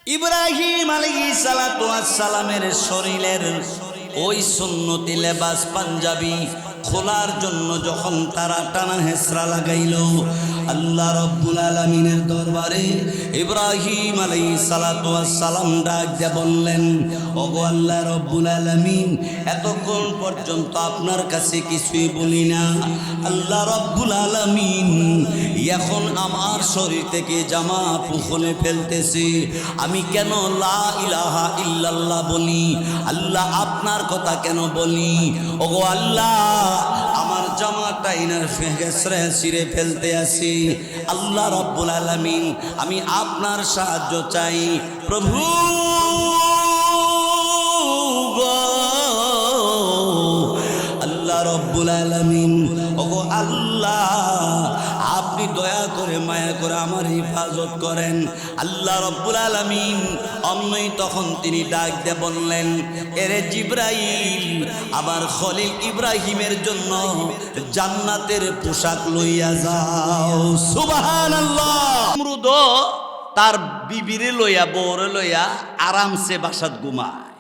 ইব্রাহিম আলাইহিস সালাতু ওয়াস সালামের শরীরের ওই সুন্নতি লেবাস পাঞ্জাবি খোলার জন্য যখন তারা টানা হেসরা লাগাইল, আল্লাহ রাব্বুল আলামিনের দরবারে ইব্রাহিম আলাইহিস সালাতু ওয়াস সালাম ডাক দিয়ে বললেন, ওগো আল্লাহ রাব্বুল আলামিন, এতক্ষণ পর্যন্ত আপনার কাছে কিছুই বলি না। আল্লাহ রাব্বুল আলামিন এখন আমার শরীর থেকে জামা খুলে ফেলতেছি, আমি কেন লা ইলাহা ইল্লাল্লাহ বলি? আল্লাহ আপনার কথা কেন বলি? ওগো আল্লাহ, আমার জামাটা ইনার ফেসরে ছিঁড়ে ফেলতে আসি। আল্লাহ রাব্বুল আলামিন, আমি আপনার সাহায্য চাই প্রভু গো। আল্লাহ রাব্বুল আলামিন, ওগো আল্লাহ, আপনি দয়া করে মায়া করে আমার হিফাজত করেন। আল্লাহ রাব্বুল আলামিন অমনই তখন তিনি ডাক দিয়ে বললেন, এরে জিবরাইল, আবার খলিল ইব্রাহিমের জন্য জান্নাতের পোশাক লইয়া যাও। সুবহানাল্লাহ। নমরুদ তার বিবিরে লইয়া বউরে লইয়া আরামসে বাসাত ঘুমায়।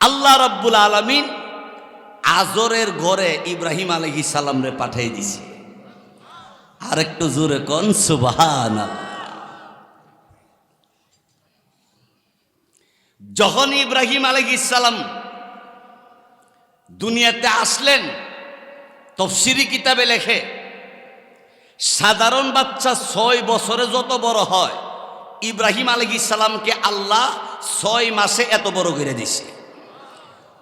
আল্লাহ রাব্বুল আলামিন আজরের ঘরে ইব্রাহিম আলাইহিস সালাম রে পাঠিয়ে দিছে। আর একটু জোরে কোন সুবহানাল্লাহ। যখন ইব্রাহিম আলাইহিস সালাম দুনিয়াতে আসলেন, তাফসীরি কিতাবে লেখে, সাধারণ বাচ্চা 6 বছরে যত বড় হয়, ইব্রাহিম আলাইহিস সালামকে আল্লাহ 6 মাসে এত বড় করে দিছে।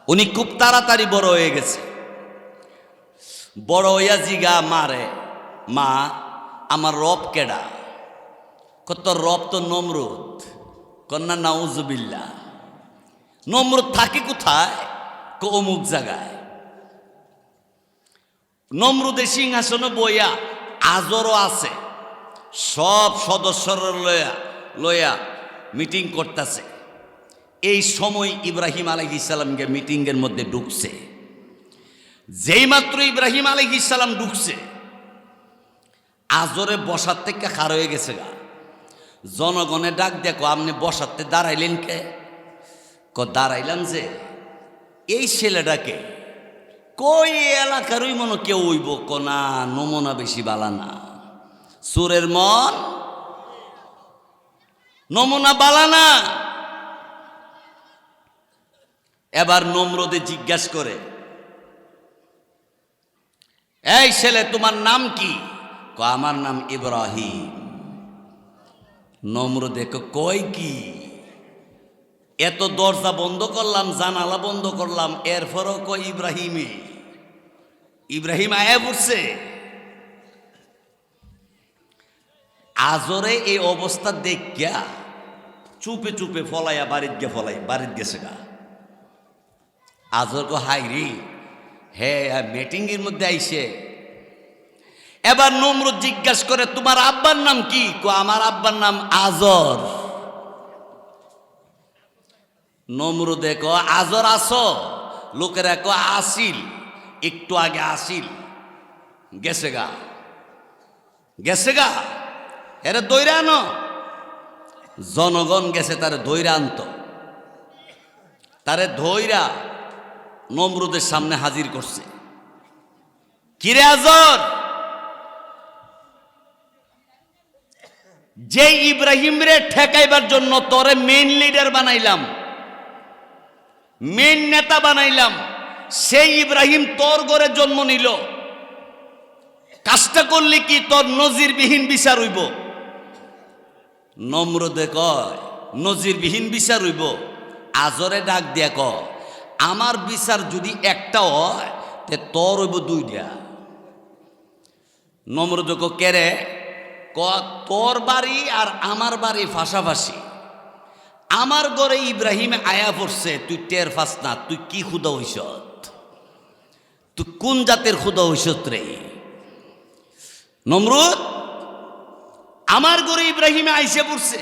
উনি খুব তাড়াতাড়ি বড় হয়ে গেছে। বড় হইয়া জিগা মারে, মা আমার রব কেডা? কত রব তো নমরুদ। কন্যা নাউজুবিল্লাহ। নমরুদ থাকে কোথায়? অমুক জায়গায়। নমরুদের সিংহাসনে বইয়া আজরও আছে, সব সদস্যরা লইয়া মিটিং করতেছে। এই সময় ইব্রাহিম আলাইহিস সালামকে মিটিংয়ের মধ্যে ঢুকছে। যেই মাত্র ইব্রাহিম আলাইহিস সালাম ঢুকছে, আজরে বসার থেকে খার হয়ে গেছে গা। জনগণে ডাক দেখো, আপনি বসাতে দাঁড়াইলেন কে? দাঁড়াইলাম যে এই ছেলেটাকে কই এলাকারই মনে কেউ হইব না, নমুনা বেশি বালা না, সুরের মন নমুনা বালা না। এবার নমরুদে জিজ্ঞাসা করে, এই ছেলে তোমার নাম কি? আমার নাম ইব্রাহিম। নমরুদে কই কি, এত দরজা বন্ধ করলাম, জানালা বন্ধ করলাম, এরপরও কই ইব্রাহিমে। ইব্রাহিম আয়া পড়ছে। আজরে এই অবস্থা দেখিয়া চুপে চুপে ফলাইয়া বাড়িত গেছে গা। আজর কো হাই রে, হ্যাঁ মিটিং এর মধ্যে আইছে। এবার নমরুদ জিজ্ঞাসা করে, তোমার আব্বার নাম কি? আমার আব্বার নাম আজর। নমরুদে কো আজর আসো? লোকেরা কো আসিল, একটু আগে আসিল, গেছে গা। এরে দইরা আনো। জনগণ গেছে তারে দইরা আনতো। তারে ধইরা নমরুদের সামনে হাজির করছে। কিরে আজর, যে ইব্রাহিম রে ঠেকাইবার জন্য তোরে মেইন লিডার বানাইলাম, মেইন নেতা বানাইলাম, সেই ইব্রাহিম তোর ঘরে জন্ম নিল। কাজটা করলে কি তোর নজিরবিহীন বিচার হইব? নমরুদে কয়, নজিরবিহীন বিচার হইব? আজরে ডাক দিয়া কয়, আমার বিচার যদি একটা হয় তে তোর হইব 2টা। নমরুদে কয়, কেরে? তোর বাড়ি আর আমার বাড়ি পাশাপাশি। আমার ঘরে ইব্রাহিম আয়া পড়ছে, তুই টের পাস না? তুই কি খুদা হইস? তুই কোন জাতের খুদা হইস রে? নমরুদ, আমার ঘরে ইব্রাহিম আইসে পড়ছে,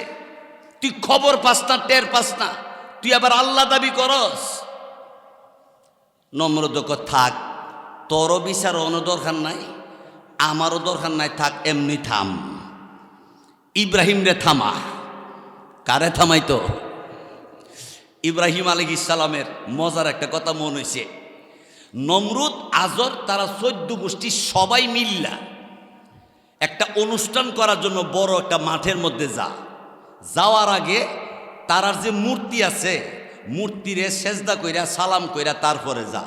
তুই খবর পাস না, টের পাস না, তুই আবার আল্লাহ দাবি করস? নমরুদ কয়, থাক, তোরও বিচার অন্য দরকার নাই, আমারও দরকার নাই, থাক, এমনি থাম। ইব্রাহিম রে থামা। কারে থামাইতো? ইব্রাহিম আলাইহিস সালামের মজার একটা কথা মনে হয়েছে। নমরুদ, আজর, তারা 14 গোষ্ঠী সবাই মিল্লা একটা অনুষ্ঠান করার জন্য বড় একটা মাঠের মধ্যে যাওয়ার আগে তারার যে মূর্তি আছে, মূর্তিরে সেজদা কইরা সালাম কইরা তারপরে যা।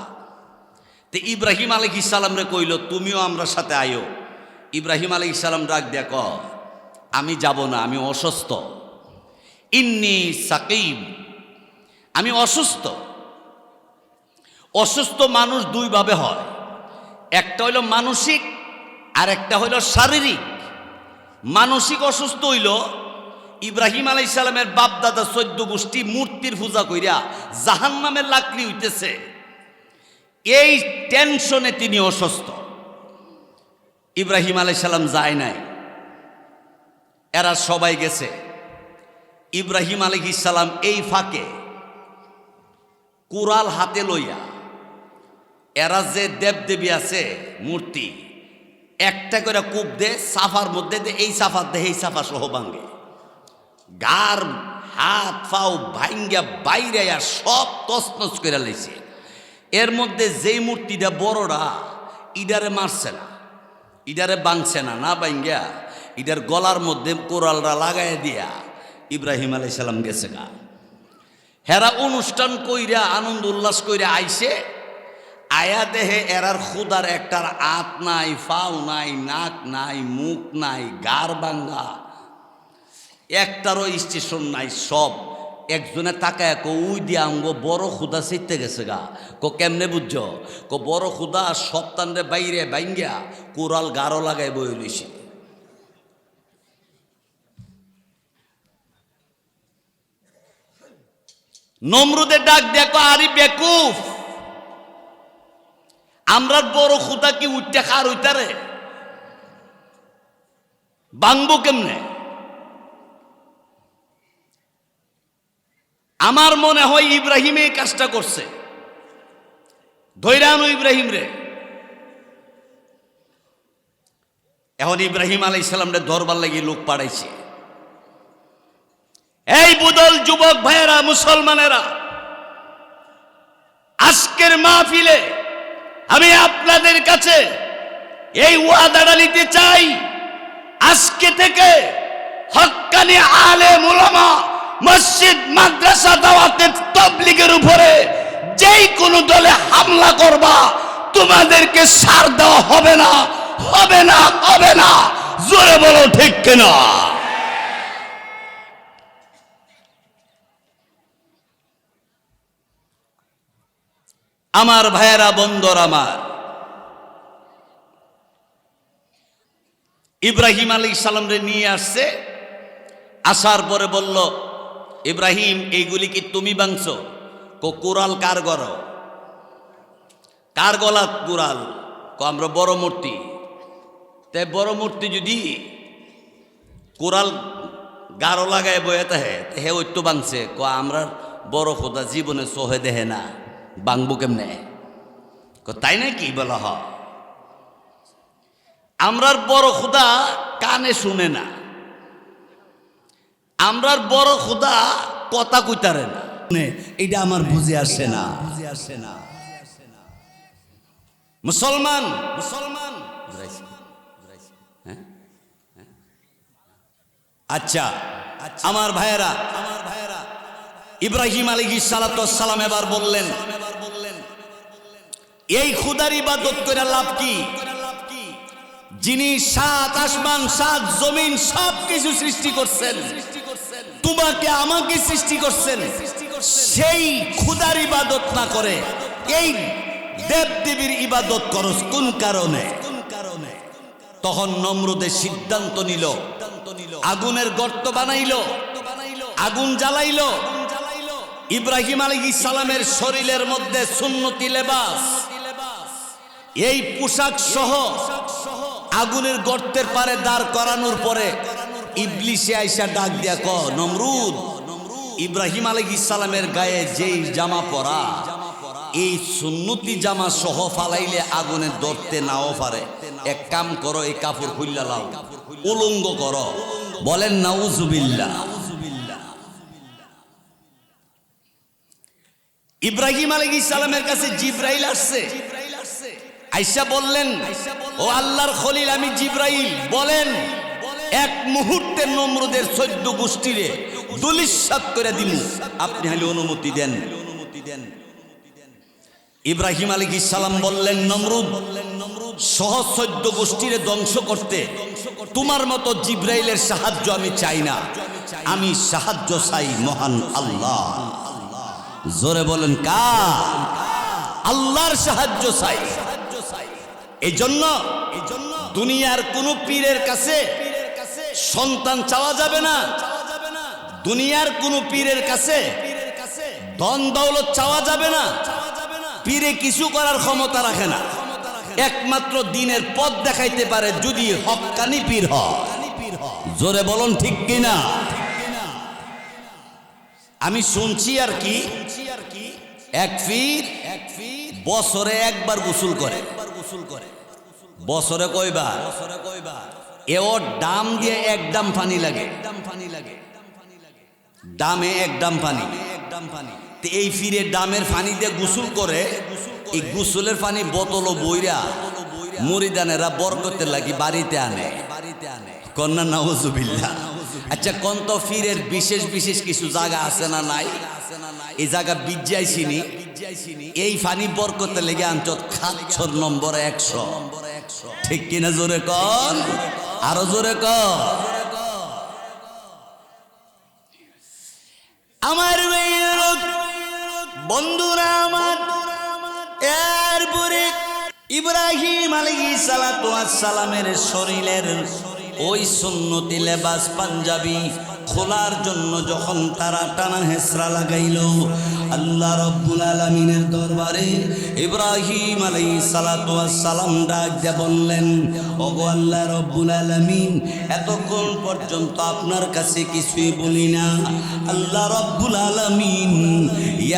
তো ইব্রাহিম আলাইহিস সালাম রে কইল, তুমিও আমরা সাথে আয়ো। ইব্রাহিম আলাইহিস সালাম ডাক দেয়া ক, আমি যাব না, আমি অসুস্থ। ইন্নী সাকিম, আমি অসুস্থ। অসুস্থ মানুষ দুইভাবে হয়, একটা হইল মানসিক আর একটা হইল শারীরিক। মানসিক অসুস্থ হইল ইব্রাহিম আলাইহিস সালামের বাপদাদা 14 গোষ্ঠী মূর্তির পূজা কইরা জাহান্নামের লাকড়ি হইতেছে, এই টেনশনে তিনি অসুস্থ। ইব্রাহিম আলাইহিস সালাম যায় নাই, এরা সবাই গেছে। ইব্রাহিম আলাইহিস সালাম এই ফাঁকে কুড়াল হাতে লইয়া, এরা যে দেবদেবী আছে মূর্তি, একটা করে কূপ দে সাফার মধ্যে দে, এই সাফার দে এই সাফা সহ ভাঙ্গে, গার হাত পাও ভাঙ্গা বাইরে সব তছনছ করে লাইছে। এর মধ্যে যেই মূর্তিটা বড়রা, ইডারে মারছে না, ইডারে বাংছে না, না ভাঙ্গা ইডার গলার মধ্যে কোরালরা লাগাই দিয়া ইব্রাহিম আলাইহিস সালাম গেছে গা। হেরা অনুষ্ঠান কইরা আনন্দ উল্লাস কইরা আইছে, আয়া দেহে এরার খুদার একটার আত নাই, ফাও নাই, নাক নাই, মুখ নাই, গার বাঙ্গা, একটারও স্টেশন নাই। সব একজনে তাকায় কো, উই দিয়া আঙ্গো বড় খুদা চিনতে গেছে গা। কো কেমনে বুঝছ? কো বড় খুদা সপ্তাহে বাইরে বাইঙ্গা কোরাল গারো লাগাই বই লইছে। নমরুদের ডাক দেখো, আরে বেকুফ, আমরা বড় খুদা কি উঠতে খার হইতারে বাংবো কেমনে? আমার মনে হয় ইব্রাহিম এই কাজটা করছে, ধৈরানো ইব্রাহিম রে। এখন ইব্রাহিম আলাইহিস সালামরে দরবার লাগি লোক পাঠাইছে। এই বুদল যুবক ভাইয়েরা, মুসলমানেরা, আজকের মাহফিলে আমি আপনাদের কাছে এই ওয়াদাটা নিতে চাই, আজকে থেকে হক্কানি আলেম উলামা, মসজিদ, মাদ্রাসা, দাওয়াতের তাবলীগের উপরে যেই কোনো দলে হামলা করবা, তোমাদেরকে ছাড় দেওয়া হবে না, হবে না, হবে না। জোরে বলো ঠিক কিনা? আমার ভাইয়েরা, বন্ধুরা আমার, ইব্রাহিম আলাইহিস সালাম রে নিয়ে আসছে। আসার পরে বলল, ইব্রাহিম এইগুলি কি তুমি বাংছো? কো কোরাল কার গর, কার গলাত কোরাল? কো আমরা বড় মূর্তি। তে বড় মূর্তি যদি কোরাল গারো লাগায় বয়েতে হে ওই তো বাংছে। কো আমরা বড় খোদা জীবনে সহে দেহে না, বাংবো কেমনে? কো তাই নাকি? বলা হ, আমরার বড় খুদা কানে শুনে না, আমরার বড় খুদা কথা কইতারে না, এটা আমার বুঝে আসে না। মুসলমান, মুসলমান, আচ্ছা আমার ভাইয়েরা, ইব্রাহিম আলাইহিস সালাম এবার বললেন, এই খুদার ইবাদত করে লাভ কি? যিনি 7 আসমান 7 জমিন সব কিছু সৃষ্টি করছেন, তোমাকে আমাকে সৃষ্টি করছেন, সেই খুদার ইবাদত না করে এই দেবদেবীর ইবাদত করস কোন কারণে? তখন নমরুদের সিদ্ধান্ত নিল, আগুনের গর্ত বানাইল, আগুন জ্বালাইল। ইব্রাহিম আলাইহিস সালামের শরীরের মধ্যে সুন্নতি লেবাস, এই পোশাক সহ আগুনের গর্তের পারে দাঁড় করানোর পরে ইবলিসে আইসা ডাক দিয়া ক, নমরুদ, ইব্রাহিম আলাইহিস সালামের গায়ে যেই জামা পরা, এই সুন্নতি জামা সহ ফালাইলে আগুনে ধরতে নাও পারে। এক কাম করো, এই কাপড় খুললা লাও, উলঙ্গ করো। বলেন নাউজুবিল্লাহ। ইব্রাহিম আলাইহিস সালামের কাছে জিবরাইল আসছে, আয়েশা বললেন, ও আল্লাহর খলিল আমি জিবরাইল, বলেন এক মুহূর্তে নমরুদের 14 গোষ্ঠীরে দুলিশাত করে দিমু, আপনি হলে অনুমতি দেন। ইব্রাহিম আলাইহিস সালাম বললেন, নমরুদ সহ 14 গোষ্ঠীরে ধ্বংস করতে তোমার মতো জিবরাইলের সাহায্য আমি চাই না, আমি সাহায্য চাই মহান আল্লাহ। জোরে বলেন কার? আল্লাহর সাহায্য চাই। এই জন্য দুনিয়ার কোন পীরের কাছে সন্তান চাওয়া যাবে না, দুনিয়ার কোন পীরের কাছে ধন দৌলত চাওয়া যাবে না। পীরে কিছু করার ক্ষমতা রাখে না, একমাত্র দিনের পথ দেখাইতে পারে যদি হক্কানি পীর হয়। জোরে বলুন ঠিক কিনা? আমি শুনছি আর কি, এক পীর বছরে একবার গোসল করে। বছরে কয়বার? এও ডাম দিয়ে এক ডাম পানি লাগে, ডামে এক ডাম পানি। এই ফিরে ডামের পানি দিয়ে গোসল করে, এই গোসলের পানি বোতল বইরা মুরিদানেরা বরকতের লাগি বাড়িতে আনে। কন্যা নাউজুবিল্লাহ। আচ্ছা কোন তো ফিরের বিশেষ বিশেষ কিছু জায়গা আছে না নাই? এই জায়গা বিজ্জাইছিনি, এই পানি বরকতের লেগে আনচত খাচ্ছর নম্বর 100। ঠিক কিনা? জোরে কন, আরো জোরে কন। আমার বন্ধুরা আমার, এরপরে ইব্রাহিম আলাইহিস সালাতু ওয়াস সালামের শরীরের ওই সুন্নতি লেবাস পাঞ্জাবি খোলার জন্য যখন তারা টানা হেসরা লাগাইল, আল্লাহ রব্বুল আলামিনের দরবারে ইব্রাহিম আলাইহিস সালাতু ওয়াস সালাম ডাক দিয়ে বললেন, ওগো আল্লাহ রব্বুল আলামিন, এতক্ষণ পর্যন্ত আপনার কাছে কিছুই বলি না। আল্লাহ রব্বুল আলামিন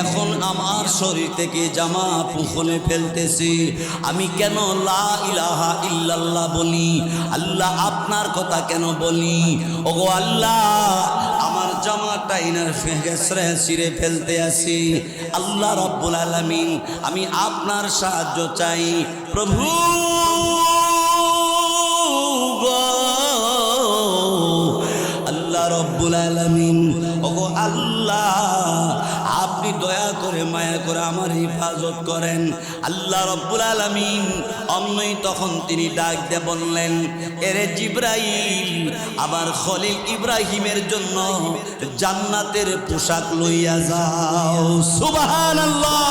এখন আমার শরীর থেকে জামা খুলে ফেলতেছি, আমি কেন লা ইলাহা ইল্লাল্লাহ বলি? আল্লাহ আপনার কথা কেন বলি? ওগো আল্লাহ, আমার জামাটা ইনার ফেসরে ছিঁড়ে ফেলতে আসি। আল্লাহ রব্বুল আলামিন, আমি আপনার সাহায্য চাই প্রভু গো। আল্লাহ রব্বুল আলামিন, ওগো আল্লাহ, আপনি দয়া করে মায়া করে আমার হিফাজত করেন। আল্লাহ রব্বুল আলামিন অমনি তখন তিনি ডাক দিয়ে বললেন, এরে জিবরাইল, আমার খলিল ইব্রাহিমের জন্য জান্নাতের পোশাক লইয়া যাও। সুবহানাল্লাহ।